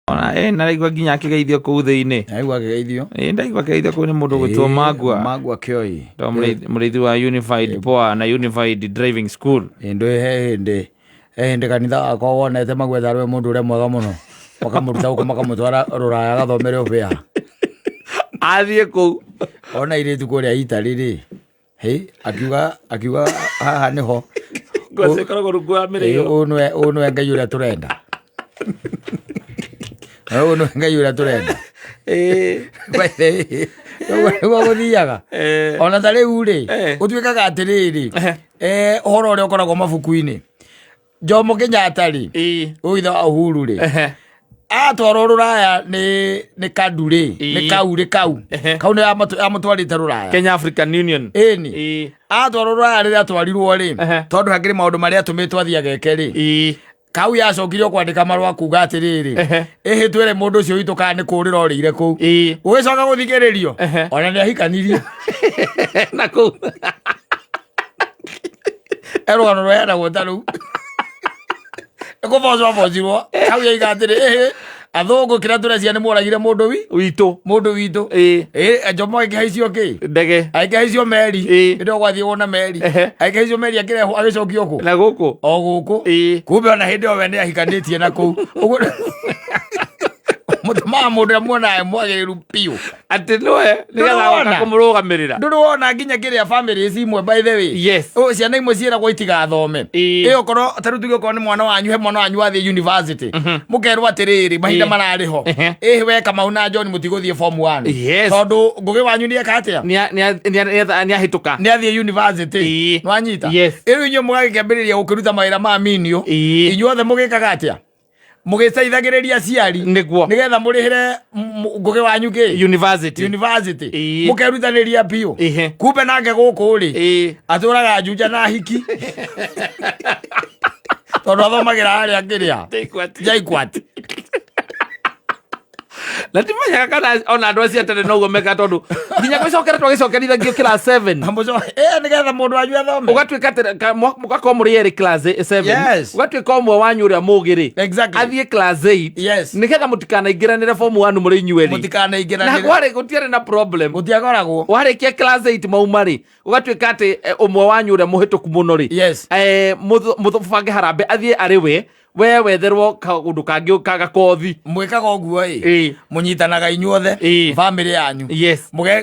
Ona naraigua nginya akĩgeithio kũu thĩinĩ. Aigua akĩgeithio. Ndaigua akĩgeithio kũu nĩ mũndũ gwĩtwo Mangua. Mangua Kĩoi. Mũrĩithi wa Unified Poa na Unified Driving School. Hĩndĩ kanitha wakwa wonete Magwetha arĩ mũndũ ũrĩa mwega mũno. Makamũruta gũkũ makamũtwara Rũraya agathomere ũbĩa. Athiĩ kũu. Ona irĩtu kũrĩa Italy rĩ. Akiuga haha nĩho. Ngwacikoragwo rungu wa mĩrĩo. Ũyũ nĩwe Ngai ũrĩa tũrenda. Ũyũ nĩwe Ngai ũrĩa tũrenda. Nĩguo gũthiaga. Ona ta rĩu rĩ, gũtuĩkaga atĩrĩrĩ, ũhoro ũrĩa ũkoragwo mabuku-inĩ. Jomo Kenyatta rĩ, ũyũ ithe wa Uhuru rĩ, atwarwo Rũraya nĩ Kadu rĩ, nĩ kau. Kau nĩ amũtwarĩte Rũraya. Kenya African Union. Ĩni. Atwarwo Rũraya rĩrĩa atwarirwo rĩ, tondũ hakĩrĩ maũndũ marĩa atũmĩtwo athiĩ ageke rĩ. Kau yacokire kwandĩka marũa kuga atĩrĩrĩ, ĩhĩ twĩre mũndũ ũcio witũ kana nĩ kũũrĩra orĩire kũu. Ũgĩcoka gũthikĩrĩrio, ona nĩahikanirie. Na kũu. Rũgano rũheanagwo ta rũu. Gũbocirwo kau yaiga atĩrĩ, athũngũ kĩrĩa tũrecia nĩ mũragire mũndũ witũ. Jomo agĩkĩhaicio kĩ? Ndege. Agĩkĩhaicio meri. Hĩndĩ ĩyo gwathiĩ wona meri. Agĩkĩhaicio meri akĩrehwo agĩcokio kũ? Na gũkũ. O gũkũ. Kumbe ona hĩndĩ ĩyo we nĩahikanĩtie na kũu. Mũtũmaga mũndũ ũrĩa muonaga mwagĩrĩru piũ. Atĩ nĩwe nĩgetha kũmũrũgamĩrĩra. Ndũrĩ wona nginya kĩrĩa family imwe by the way. Yes. Ciana imwe ciĩragwo itigathome. Ĩyo korwo tarĩu tuge korwo nĩ mwana wanyu he mwana wanyu wathiĩ university. Mũkerwo atĩrĩrĩ mahinda mararĩ ho. We Kamau na John mũtigũthiĩ form 1. Tondũ Ngũgĩ wanyu nĩeka atĩa? Nĩahĩtũka. Nĩathiĩ university. Nwanyita. Rĩu inyuĩ mũgagĩkĩambĩrĩria gũkĩruta mawĩra ma menial. Inyuothe mũgĩkaga atĩa? Mũgĩteithagĩrĩria aciari nĩgetha mũrĩhĩre Ngũgĩ wanyu kĩ? University. Mũkerutanĩria biũ. Kumbe nake gũkũ rĩ, atũraga Juja na hiki. Tondũ athomagĩra harĩa kĩrĩa? JKUAT. Na timenyaga kana ona andũ acio atarĩ noguo meka tondũ nginya gwĩcokerithanio class 7. Nĩgetha mũndũ wanyu athome. Ũgatuĩka atĩ mũgakorwo mũrĩ erĩ class 7. Ũgatuĩka ũmwe wanyu ũrĩa mũũgĩ rĩ, athiĩ class 8. Nĩgetha mũtikanaingĩranĩre form 1 mũrĩ inyuerĩ. Na gũtiarĩ na problem. Gũtiakoragwo. Warĩkia class 8 mauma rĩ, ũgatuĩka atĩ ũmwe wanyu ũrĩa mũhĩtũku mũno rĩ, mũbange harambe athiĩ arĩ we wetherwo kaũndũ kangĩ kagakothi. Mwĩkaga ũguo mũnyitanaga inyuothe bamĩrĩ yanyu.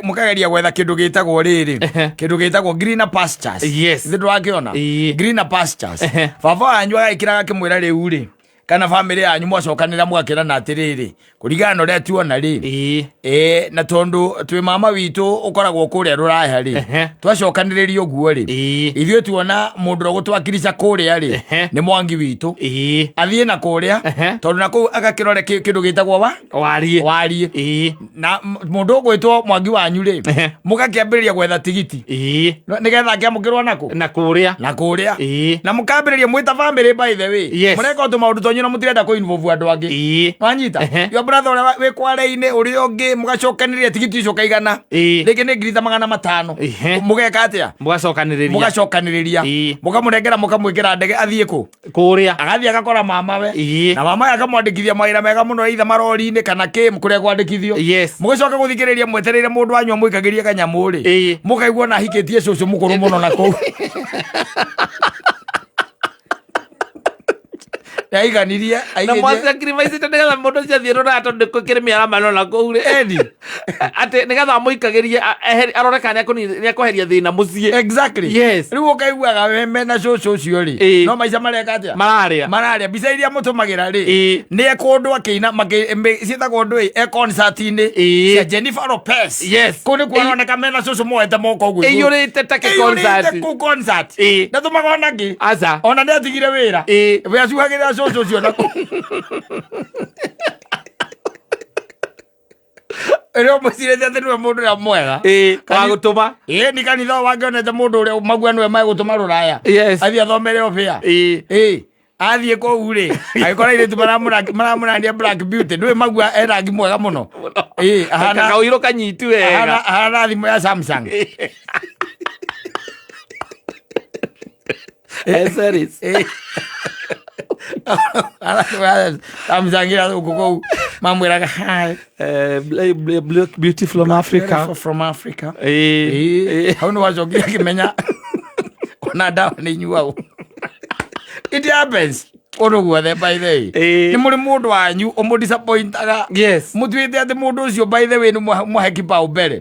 Mũkageria gwetha kĩndũ gĩtagwo rĩrĩ, kĩndũ gĩtagwo greener pastures. Ithe ndũrakĩona greener pastures. Baba wanyu agagĩkĩra agakĩmwĩra rĩu rĩ, kana bamĩrĩ yanyu mwacokanĩra mũgakĩrana atĩrĩrĩ, kũringana na ũrĩa tuona rĩ, na tondũ twĩ mama witũ ũkoragwo kũrĩa Rũraya rĩ, twacokanĩrĩria ũguo rĩ, ithuĩ tuona mũndũ ũrĩa gũtwakirica kũrĩa rĩ, nĩ Mwangi witũ, athiĩ na kũrĩa, tondũ na kũu agakĩrore kĩndũ gĩtagwo wariĩ. Na mũndũ ũgwĩtwo Mwangi wanyu rĩ, mũgakĩambĩrĩria gwetha tigiti nĩgetha akĩamũkĩrwo na kũrĩa, na mũkambĩrĩria mwĩta bamĩrĩ by the way, mũreka ũndũ maũndũ tonyu na mũtirenda kũ-involve andũ angĩ. Wanyita brother ũrĩa wĩ kware-inĩ ũrĩa ũngĩ mũgacokanĩrĩria tigiti icio kaigana, rĩngĩ nĩ 500. Mũgeka atĩa? Mũgacokanĩrĩria, mũkamũnengera mũkamwĩkĩra ndege athiĩ kũrĩa, agathiĩ agakora mamawe, na mamawe akamwandĩkithia mawĩra mega mũno either marori-inĩ kana kũrĩa kwandĩkithio. Mũgĩcoka gũthikĩrĩria mwetereire mũndũ wanyu amũikagĩrie kanyamũ rĩ, mũkaigua na ahikĩtie cũcũ mũkũrũ mũno na kũu. Aiganirie na mwasacrifice nĩgetha mũndũ ũcio athiĩ Rũraya tondũ kĩrĩ mĩaramano na kũu rĩ, atĩ nĩgetha amũikagĩrie arore kana nĩekweheria thĩna mũciĩ. Rĩu ũkaiguaga we mena cũcũ ũcio rĩ, no maica mareka atĩa? Mararĩa. Mbica iria mũtũmagĩra rĩ, nĩ ekũndũ akĩina ciĩtagwo ndũ concert-inĩ cia Jennifer Lopez. Kũu nĩ kuoneka mena cũcũ moete moko ũguo ĩiyũrĩte ta concert. Na tũmaga ona ngĩ ona nĩatigire wĩra we acuhagĩrĩra cũcũ ũcio na rĩo mũcirĩte atĩ nĩwe mũndũ ũrĩa mwega wa gũtũma. Nĩ kanitha wangĩonete mũndũ ũrĩa Magua nĩwe megũtũma Rũraya athiĩ athomere ũbĩa. Athiĩ kũu rĩ, agĩkora airĩtu maramũrania Black Beauty, ndũĩ Magua e rangi mwega mũno, kaũirũ kanyitu wega, ahana thimũ ya Samsung. Samsung ira gũkũ kũu mamwĩraga hi Black beauty from Africa. From Africa. Hau nĩ wacokire akĩmenya ona ndawa nĩ inyuagwo. It happens. Ũndũ guothe by the way. Nĩ mũrĩ mũndũ wanyu ũmũdisappointaga. Yes. Mũtuĩte atĩ mũndũ ũcio by the way nĩ mũhe kipaumbele.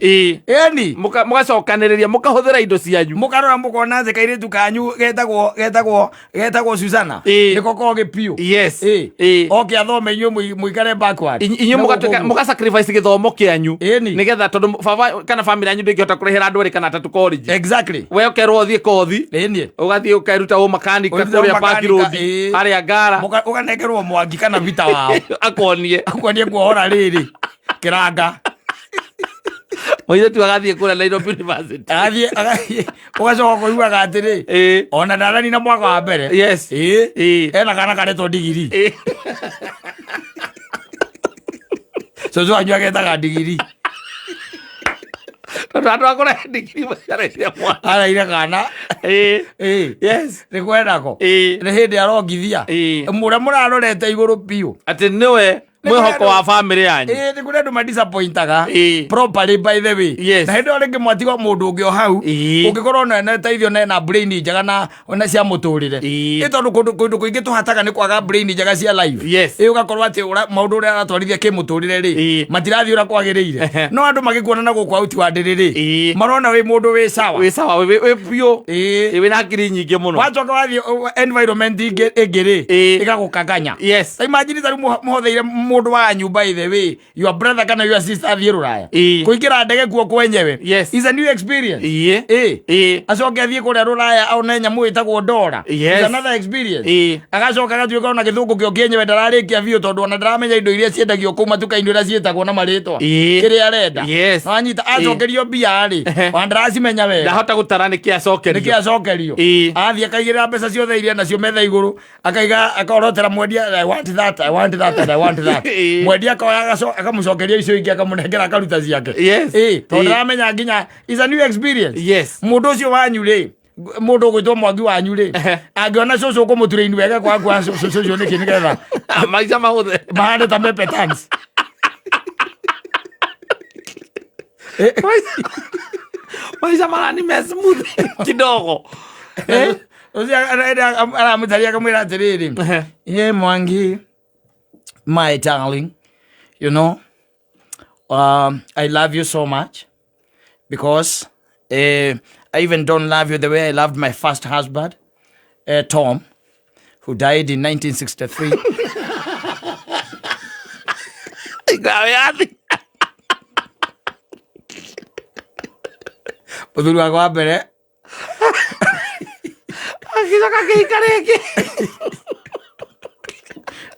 Eni. Mũgacokanĩrĩria mũkahũthĩra indo cianyu. Mũkarora mũkona nze kairĩtu kanyu getagwo Susana. Nĩko koge piũ. Yes. Oke athome inyuĩ mũikare backward. Inyuĩ mũgasacrifice gĩthomo kĩanyu. Nĩgetha tondũ baba kana family yanyu ndĩngĩhota kũrĩhĩra andũ erĩ kana atatũ college. Exactly. We ũkerwo ũthiĩ kothi. Ũgathiĩ ũkeruta ũmakanika kũrĩa Park Road. Harĩa Ngara. Ũganekerwo Mwangi kana Vita wao. Akonie kuohora rĩrĩ kĩranga. Mũirĩtu agathiĩ kũrĩa Nairobi University. Agathiĩ ũgacoka kũiguaga atĩrĩ ona ndarani na mwaka wa mbere. Yes. Ena kana karetwo ndigiri. Cũcũ wanyu agetaga ndigiri. Tondũ andũ akũrehe ndigiri maciarĩire mwana. Araire kana. Yes. Nĩ kwendako. Nĩ hĩndĩ arongithia. Mũrĩa mũrarorete igũrũ piũ. Atĩ nĩwe mwĩhoko wa bamĩrĩ yanyu. Nĩ kũrĩ andũ madisappointaga properly by the way. Na hĩndĩ ĩyo rĩngĩ mwatiga mũndũ ũngĩ o hau ũngĩkorwo na teithio na brain njega na cia mũtũrĩre. Tondũ kũndũ kũingĩ tũhataga nĩ kwaga brain njega cia life. Ũgakorwo atĩ maũndũ ũrĩa aratwarithia kĩmũtũrĩre rĩ matirathiĩ ũrĩa kwagĩrĩire. No andũ magĩkuona na gũkũ auti wa ndĩrĩ marona wĩ mũndũ wĩ sawa. Wĩ sawa wĩ piũ. Wĩ na ngiri nyingĩ mũno. Wacoka wathiĩ environment ĩngĩ rĩ ĩgagũkanganya. Yes. Imagine tarĩ mũhotheire mũndũ wanyu by the way your brother kana your sister athiĩ rũraya kũingĩra ndege kuo kwenyewe is a new experience. Acoke athiĩ kũrĩa rũraya aone nyamũ ĩtagwo ndora is another experience. Agacoka agatuĩka ona gĩthũngũ kĩo kĩenyewe ndararĩkia biũ tondũ ona ndaramenya indo iria ciendagio kũu matuka-inĩ ũrĩa ciĩtagwo na marĩtwa kĩrĩa arenda. Wanyita acokerio mbia rĩ ona ndaracimenya wega ndahota gũtara nĩkĩ acokerio athiĩ akaigĩrĩra mbeca ciothe iria nacio metha igũrũ akaiga akorotera mwendia I want that. Mwendia akamũcokeria icio ingĩ akamũnengera akaruta ciake. Tondũ ndaramenya nginya is a new experience. Mũndũ ũcio wanyu rĩ mũndũ ũgwĩtwo Mwangi wanyu rĩ angĩona cũcũ ũkũmũturĩini wega kwa cũcũ ũcio nĩkĩ nĩgetha maica mahũthe mahande ta mepetans. Maica marani me smooth kidogo. Ũcio aramũtaria akamwĩra atĩrĩrĩ Mwangi my darling, you know, I love you so much because I even don't love you the way I loved my first husband, Tom, who died in 1963.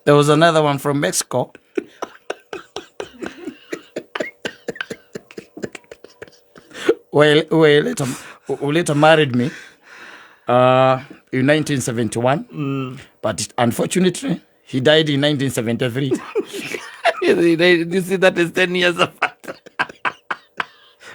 There was another one from Mexico. who later married me in 1971. But unfortunately, he died in 1973. You see, that is 10 years apart.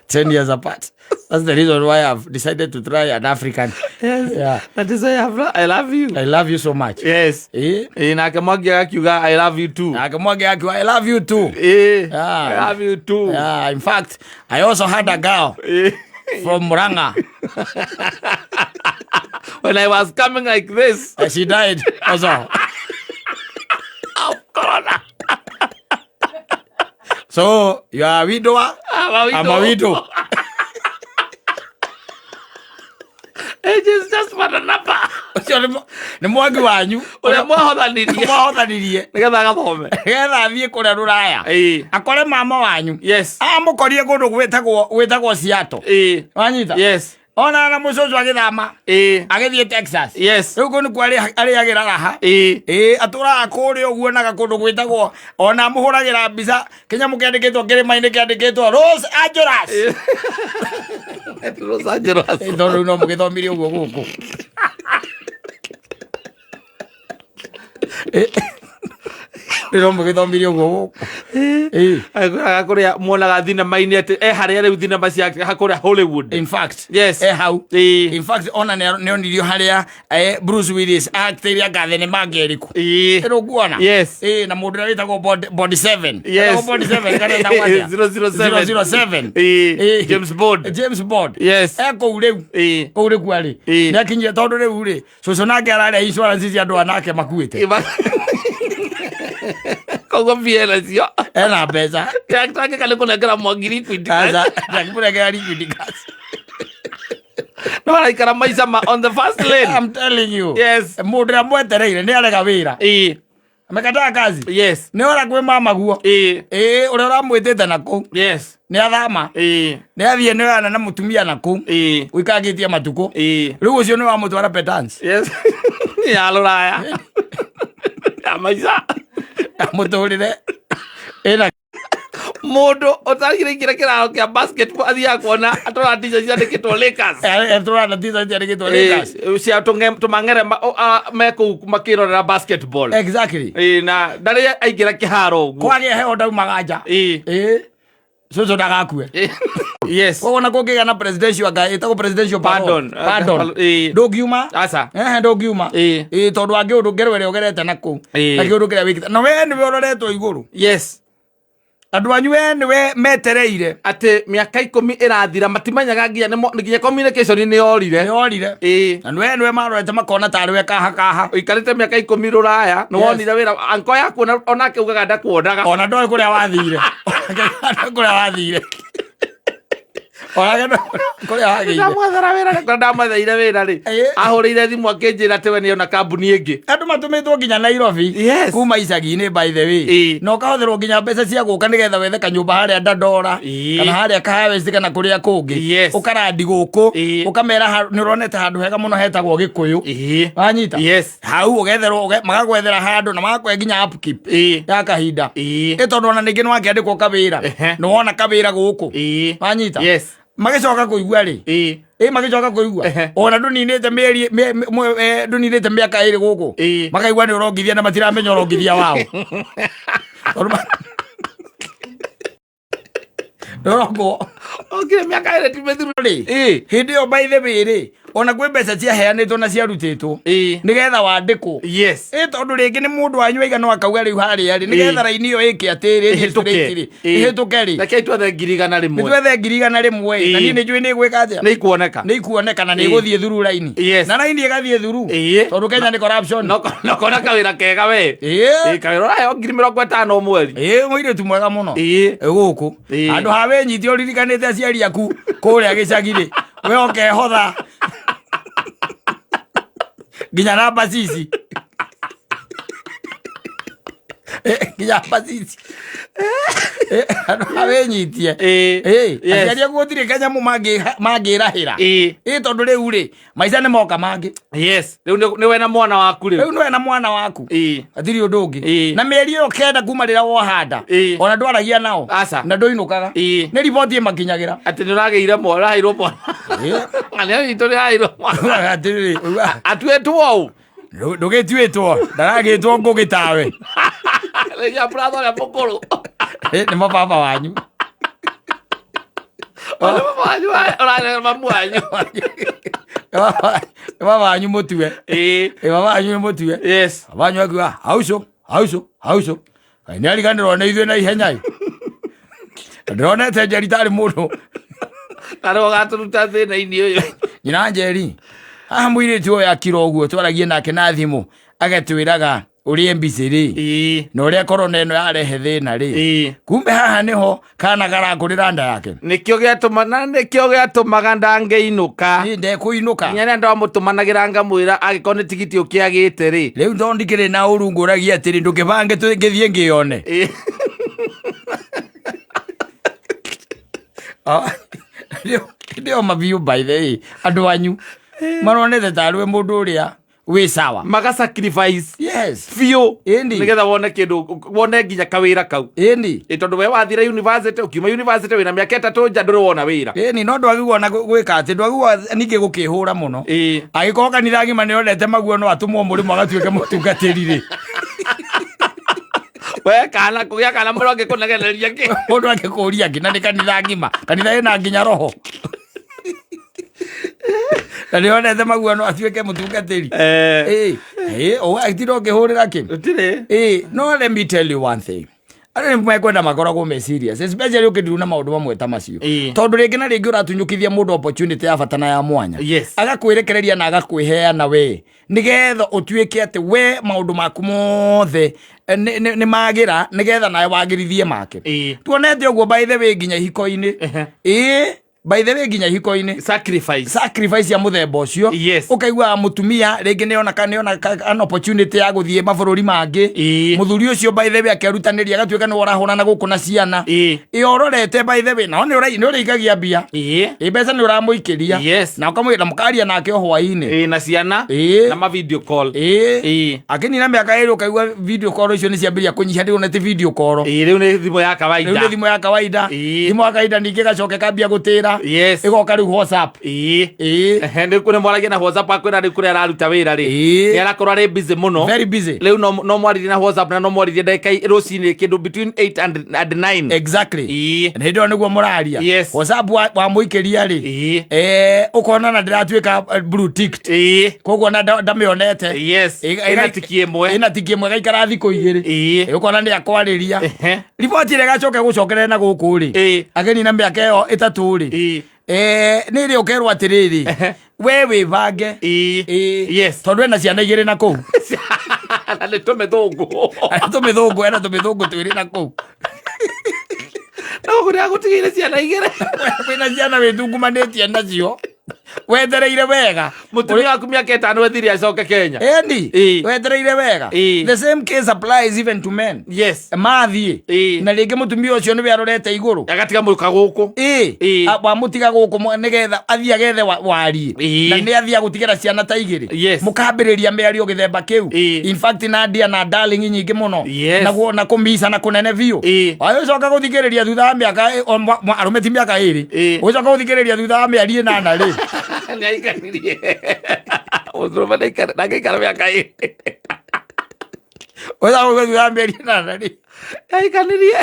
10 years apart. That's the reason why I've decided to try an African. Yes. Yeah. That is why I love you. I love you so much. Yes. Na akamwagia akiuga I love you too. Akamwagia akiuga I love you too. I love you too. Yeah. In fact, I also had a girl from Mwana. When I was coming like this, she died also. Of Corona. So you are a widower? I'm a widow. Just for the number. Nĩ Mwangi wanyu ũrĩa mwahothanirie nĩgetha agathome nĩgetha athiĩ kũrĩa rũraya akore mama wanyu amũkorie kũndũ gwĩtagwo Seattle. Wanyita ona na mũcũcũ agĩthama agĩthiĩ Texas. Rĩu kũu nĩkuo arĩagĩra raha atũraga kũrĩa ũguo naga kũndũ gwĩtagwo ona mũhũragĩra mbica kĩnyamũ kĩandĩkĩtwo kĩrĩma-inĩ kĩandĩkĩtwo Los Angeles. Los Angeles. Tondũ rĩu no mũgĩthomire ũguo gũkũ. ndĩro mũgĩthomirie ũguo kũrĩa muonaga thinema-inĩ atĩ harĩa rĩu thinema ciake hakũrĩa Hollywood. In fact, yes, hau. In fact, ona nĩonirio harĩa Bruce Willis actĩire anga thenema ngeriku. Ĩrũ nguona. Yes. Na mũndũ ũrĩa wĩtagwo Body 7. Yes. Body 7 kana na watia. 007. James Bond. Yes. Kũu rĩu. Kũu rĩu arĩ. Nĩakinyire tondũ rĩu rĩ. Cũcũ nake ararĩa insurance cia andũ anake makuĩte. Koguo viera cio. Ena mbeca. Take kale kũnengera Mwangi liquid gas. Ndakũnengera liquid gas. No araikara maica on the first lane. I'm telling you. Yes. Mũndũ ũrĩa mwetereire nĩ arega wĩra. Amekataa kazi. Yes. Nĩ ora kwĩ mama guo. Ũrĩa ũramwĩtĩte na kũu. Yes. Nĩ athama. Nĩ athiĩ nĩ ana na mũtumia na kũu. Ũikangĩtie matukũ. Rĩu ũcio nĩ wamũtwara Petans. Yes. Ya Rũraya. Ya maica. Mũtũrĩre. Ĩna mũndũ ũtarigire ingĩra kĩrao kĩa basketball athiaga kuona atwara t-shirt ciandĩkĩtwo Lakers. Atwara t-shirt ciandĩkĩtwo Lakers. Cia tũmang'ere me kũu makĩrorera basketball. Exactly. Na ndarĩ aingĩra kĩharo ũguo. Kwagĩa heho ndaumaga nja. Cũcũ ndagakue. Yes. Wona kũngĩgĩa na presidential ĩtagwo presidential pardon. Ndũngiuma. Aca. Ndũngiuma. Tondũ wa kĩũndũ ngerwo ĩrĩa ũgerete nakũu. Na kĩũndũ kĩrĩa wĩkĩte. Na wee nĩwe ũroretwo igũrũ. Yes. Andũ anyu nĩwe metereire atĩ mĩaka 10 ĩrathira matimenyaga nginya communication nĩ yorire. Na nĩwe marorete makona tarĩ we kaha. Ũikarĩte mĩaka 10 Rũraya nĩ wonire wĩra anko yaku onake ugaga ndakuonaga. Ona ndoĩ kũrĩa wathire. Kũrĩa wathire. Ndamwathara wĩra ndamwatheire wĩra rĩ ahũrĩire thimũ akĩnjĩra atĩ we nĩona kambuni ĩngĩ. Andũ matũmĩtwo nginya Nairobi kuma icagi-inĩ by the way. Na ũkahũthĩrwo nginya mbeca cia gũka nĩgetha wethe kanyũmba harĩa Dandora kana harĩa Kahawesti kana kũrĩa kũngĩ. Ũkarandi gũkũ ũkamera nĩ ũronete handũ hega mũno hetagwo Gĩkũyũ. Wanyita. Hau ũgetherwo magagwethera handũ na magakũhe nginya upkeep ya kahinda. Tondũ ona ningĩ nĩwakĩandĩkwo kawĩra nĩ wona kawĩra gũkũ. Wanyita. Magĩcoka kũigua rĩ. Magĩcoka kũigua. Ona ndũninĩte mĩaka ĩrĩ gũkũ. Makaigua nĩ ũrongithia na matiramenya ũrongithia wao. Ndorongwo. Okire mĩaka ĩrĩ ti mĩthiru rĩ. Hĩndĩ ĩyo by the way rĩ. Ona kwĩ mbeca ciaheanĩtwo na ciarutĩtwo nĩgetha wandĩkwo. Tondũ rĩngĩ nĩ mũndũ wanyu aigana akauga rĩu harĩa rĩ nĩgetha raini ĩyo ĩke atĩrĩ ĩhĩtũke rĩ. Reke twethe 100 rĩmwe. Nĩtwethe 100 rĩmwe. Na niĩ nĩnjũĩ nĩ ĩgwĩka atĩa. Nĩikuoneka na nĩĩgũthiĩ through raini. Na raini ĩgathiĩ through. Tondũ Kenya nĩ corruption. Nokona kawĩra kega we. Kawĩra ũraheo 50,000 mweri. Mũirĩtu mwega mũno. Gũkũ. Handũ ha wĩnyiti ũririkanĩte aciari aku kũrĩa gĩcagi rĩ. We ũkehotha. Nginya namba cici. Nginya namba cici. Awenyitie. Aciari aku gũtirĩ kanyamũ mangĩrahĩra. Tondũ rĩu rĩ maica nĩ moka mangĩ. Rĩu nĩwe na mwana waku rĩu. Rĩu nĩwe na mwana waku. Hatirĩ ũndũ ũngĩ. Na mĩeri ĩyo kenda kuma rĩrĩa wohanda. Ona ndwaragia nao. Na ndũinũkaga. Nĩ riboti ĩmakinyagĩra. Atĩ nĩũragĩire mwana ũraheirwo mwana. Nĩ witũ nĩraheirwo mwana. Atuĩtwo ũũ. Ndũgĩtuĩtwo. Ndaragĩtwo ngũgĩ tawe. Rĩrĩa brother ũrĩa mũkũrũ. Nĩ mababa wanyu. Nĩ mamu wanyu. Nĩ baba wanyu mũtue. Baba wanyu nĩ mũtue. Baba wanyu akiuga hauco. Nĩ ariganĩrwo nĩ ithuĩ na ihenya. Ndĩronete Njeri tarĩ mũndũ. Karĩ ũgatũruta thĩna-inĩ ũyũ. Nyina Njeri. Haha mũirĩtu ũyũ akira ũguo twaragie nake na thimũ agatwĩraga ũrĩa mbici rĩ na ũrĩa korona ĩno yarehe thĩna rĩ kumbe haha nĩho kana garakũrĩra nda yake nĩkĩo gĩatũmaga ndangĩinũka ndekũinũka nyene ndamũtũmanagĩra ngamwĩra angĩkorwo nĩ tigiti ũkĩagĩte rĩ rĩu ndondikĩrĩ na ũrungũragia atĩrĩ ndũkĩbange ngĩthiĩ ngĩone ndio mabiũ by the way andũ anyu maronete tarĩ we mũndũ ũrĩa we sawa maga sacrifice biũ nĩgetha wone kĩndũ wone nginya kawĩra kau tondũ we wathire university ukiuma university wĩna mĩaka 3 nja ndũrĩ wona wĩra no ndwagĩrwo na gwĩka atĩ ndwagĩrwo ningĩ gũkĩhũra mũno agĩkorwo kanitha ngima nĩonete maguo no atũmwo mũrĩmo agatuĩke mũtungatĩri rĩ we kana kũgĩa kana mũndũ angĩkũnegeneria kĩ mũndũ angĩkũria ngina nĩ kanitha ngima kanitha ĩna nginya roho na nĩ onete maguo no atuĩke mũtungatĩri tiro ũkĩhũrĩra kĩ no let me tell you one thing arĩ mekwenda makoragwo me serious especially ũkĩndiru na maũndũ mamwe ta macio tondũ rĩngĩ na rĩngĩ ũratunyũkithia mũndũ opportunity ya bata na ya mwanya agakwĩrekereria na agakwĩheana we nĩgetha ũtuĩke atĩ we maũndũ maku mothe nĩ magĩra nĩgetha nawe wagĩrithie make tuonete ũguo by the way nginya ihiko-inĩ by the way nginya ihiko-inĩ sacrifice ya mũthemba ũcio ũkaigua mũtumia rĩngĩ nĩona an opportunity ya gũthiĩ mabũrũri mangĩ mũthuri ũcio by the way akerutanĩria agatuĩka nĩwe ũrahũrana gũkũ na ciana ũrorete by the way nao nĩũrĩikagia mbia mbeca nĩũramũikĩria na ũkamwĩra mũkaria nake o hwainĩ na ciana na ma video call akĩnina mĩaka ĩrĩ ũkaigua video call icio nĩciambĩrĩria kũnyiha rĩu nĩ ti video call rĩu nĩ thimũ ya kawaida thimũ ya kawaida ningĩ gacoke kambia gũtĩra igoka riu WhatsApp nĩ kũrĩ mwaragia na WhatsApp akwĩra rĩ kũrĩa araruta wĩra rĩ nĩ arakorwo arĩ busy mũno very busy rĩu no mwaririe na WhatsApp na no mwaririe ndagĩka rũcinĩ kĩndũ between 8 and 9 exactly na hĩndĩ ĩyo nĩguo mũraria WhatsApp wamũikĩria rĩ ũkona na ndĩratuĩka blue ticked koguo na ndamĩonete ĩna tiki ĩmwe gaikara thikũ igĩrĩ ũkona nĩ akwarĩria riboti ĩrĩa gacoke gũcokerera na gũkũ rĩ ageni na mĩaka ĩyo ĩtatũ rĩ nĩ rĩ ũkerwo atĩrĩrĩ we wĩbange tondũ ena ciana igĩrĩ na kũu na nĩ tũmĩthũngũ ena tũmĩthũngũ twĩrĩ na kũu no kũrĩa gũtigĩire ciana igĩrĩ wĩna ciana wĩtungumanĩtie nacio wethereire wega mũtumia waku mĩaka ĩtano wethire acoke Kenya wethereire wega the same case applies even to men mathiĩ na rĩngĩ mũtumia ũcio nĩwe arorete igũrũ agatiga mũruka gũkũ wamũtiga gũkũ nĩgetha athiĩ agethe wariĩ na nĩ athiĩ gũtigĩra ciana ta igĩrĩ mũkambĩrĩria mĩario gĩthemba kĩu in fact Nadia na darling nyingĩ mũno na kũmica na kũnene biũ ũcoka gũthikĩrĩria thutha wa mĩaka arũme ti mĩaka ĩrĩ ũcoka gũthikĩrĩria thutha wa mĩeri ĩnana rĩ nĩaikanirie ũndũrũme ndangĩikara mĩaka ĩrĩ thutha mĩeri ĩnana rĩ aikanirie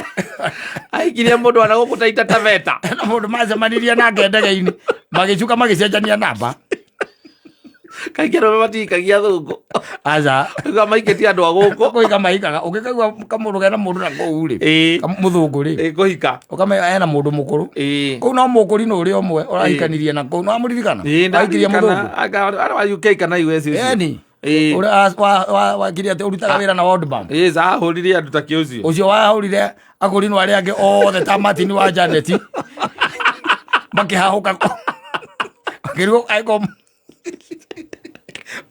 aikirie mũndũ ana gũkũtaita Taveta na mũndũ macemanirie nake ndege-inĩ magĩcuka magĩcenjania namba kaingĩ arũme matikagia thũngũ aca maikĩtie andũ a gũkũ kũhika mahikaga ũngĩkaigua kamũndũ kena mũndũ na kũu rĩ mũthũngũ rĩ kũhika ũkamenya ena mũndũ mũkũrũ kũu no mũkũri nĩ ũrĩa ũmwe ũrahikanirie na kũu no amũririkana aikirie mũthũngũ arĩ wa UK kana US ũcio ũrĩa wakirie atĩ ũrutaga wĩra na World Bank ahũrire andũ ta kĩũcio ũcio wahũrire akũrinwo arĩa angĩ othe ta Martin wa Janet makĩhahũka akĩrigwo aiko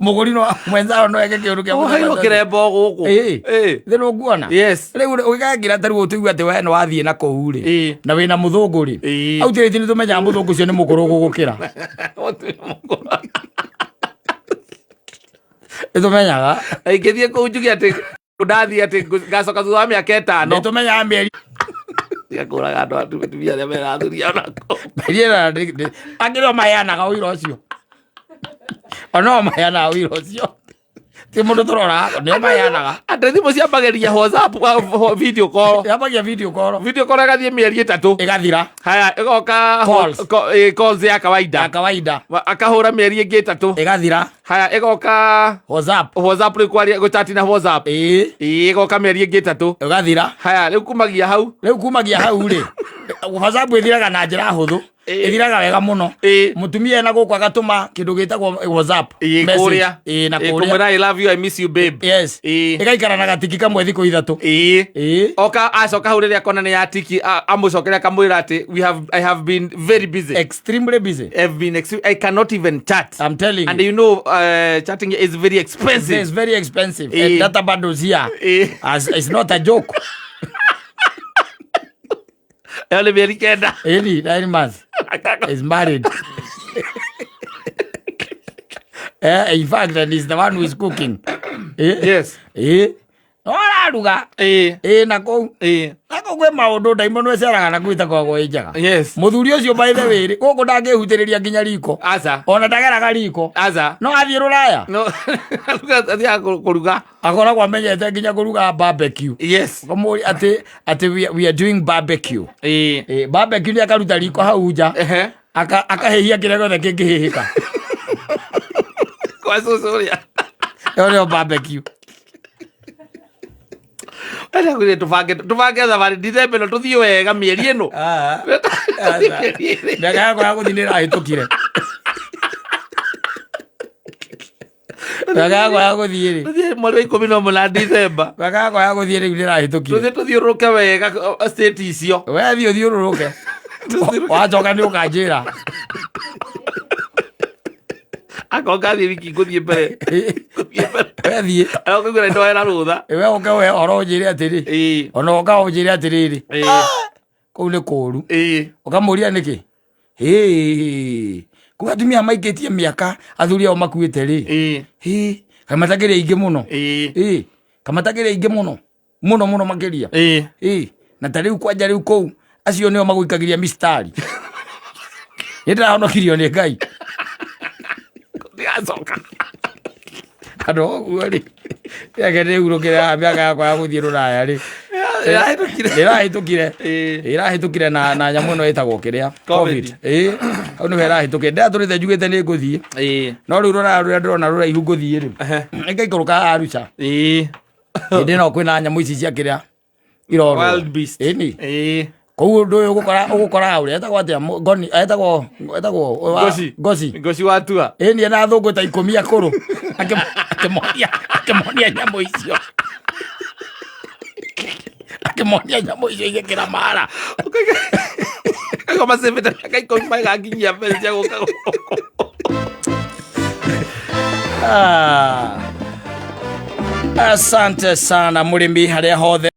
mũgũrino mwenzao no eke kĩũndũ kĩa mũthemba kĩrembo gũkũ thĩrĩ nguona rĩu ũgĩkagira tarĩ gũtũigua atĩ we nĩ wathiĩ na kũu rĩ na wĩna mũthũngũ rĩ au tĩrĩti nĩ tũmenyaga mũthũngũ ũcio nĩ mũkũrũ gũgũkĩra nĩtũmenyaga ingĩthiĩ kũu njuge atĩ ndathiĩ atĩ ngacoka thutha wa mĩaka ĩtano nĩtũmenyaga mĩeri gakũraga andũ atumia arĩa merathuria onako angĩrwo maheanaga ũira ũcio ono maheanaga ũira ũcio ti mũndũ tũrora nĩo maheanaga atĩ thimũ ciambagĩria WhatsApp video call yambagia video call ĩgathiĩ mĩeri ĩtatũ ĩgathira haya ĩgoka calls ya kawaida akahũra mĩeri ĩngĩ ĩtatũ ĩgathira haya ĩgoka WhatsApp rĩ kwaria gũchati na WhatsApp ĩgoka mĩeri ĩngĩ ĩtatũ ĩgathira haya rĩu kumagia hau rĩ WhatsApp ĩthiraga na njĩra hũthũ ĩthiraga wega mũno mũtumia ena gũkũ agatũma kĩndũ gĩtagwo WhatsApp kũrĩa na kũmwĩra I love you I miss you babe ĩgaikara na gatiki kamwe thikũ ithatũ oka acoka hau rĩrĩa akona nĩ ya tiki amũcokeria akamwĩra atĩ I have been very busy extremely busy I cannot even chat I'm telling and you know chatting is very expensive it's very expensive and data bundles here it's not a joke Ele mĩeri kenda 9 months is married in fact and he's the one who is cooking yes no araruga na kũu ogwe maundu ndaimo no ceraga na gwita kwagwo injaga Yes. muthuri ucio by the way guku ndangihutiriria nginya riko Aza. ona ndageraga riko Aza. no athie ruraya No. Athia kuruga. akoragwo amenyete nginya kuruga barbecue. Yes. Komori ati we are doing barbecue. Barbecue ni akaruta riko hau nja. Akahehia kire gothe kingihihika. Kwa susuria. Yo barbecue. Ala kuri tufange thabari December no tuthio wega mieri ino. Ndaga kwa guthinira hitukire. Ndaga kwa guthire. Mweri 11 December. Ndaga kwa guthire ndira hitukire. Tuthiuruke wega state icio. We thio thiururuke. Wacoka ni ukanjira. Akonga thie wiki nguthie mbere. We thie. Akogura ndo era rutha. We oka we oronjire atiri. Ona oka onjire atiriri. Kau ni kuru. Ukamuria niki? Kuga atumia maikitie miaka athuri ao makuite ri. Kamatagire ingi muno. Kamatagire ingi muno. Muno makiria. Na tariu kwanja riu kou acio nio maguikagiria mistari. Nindirahonokirio ni Ngai. Ndigacoka. Kado guo ri. Yagere urukira miaka yakwa ya guthie ruraya ri. Irahitukire na nyamu no itagwo kiria covid. Au ni irahitukire ndaturite njugite ni nguthie. No riu ruraya ruria ndirona ruraihu nguthie ri. Ngaikuruka Arusha. Ndi no kwina nyamu ici cia kiria iroro. Wild beast. Kou ndu ugukora uria etagwo atia ngoni etagwo Ngoci watua. Ni na thungu ta 10 akuru akimonia nyamu icio. Akimonia nyamu icio igikira mara. Kama seveta kaiko maiga nginya mbere cia guka. Asante sana murimi haria hothe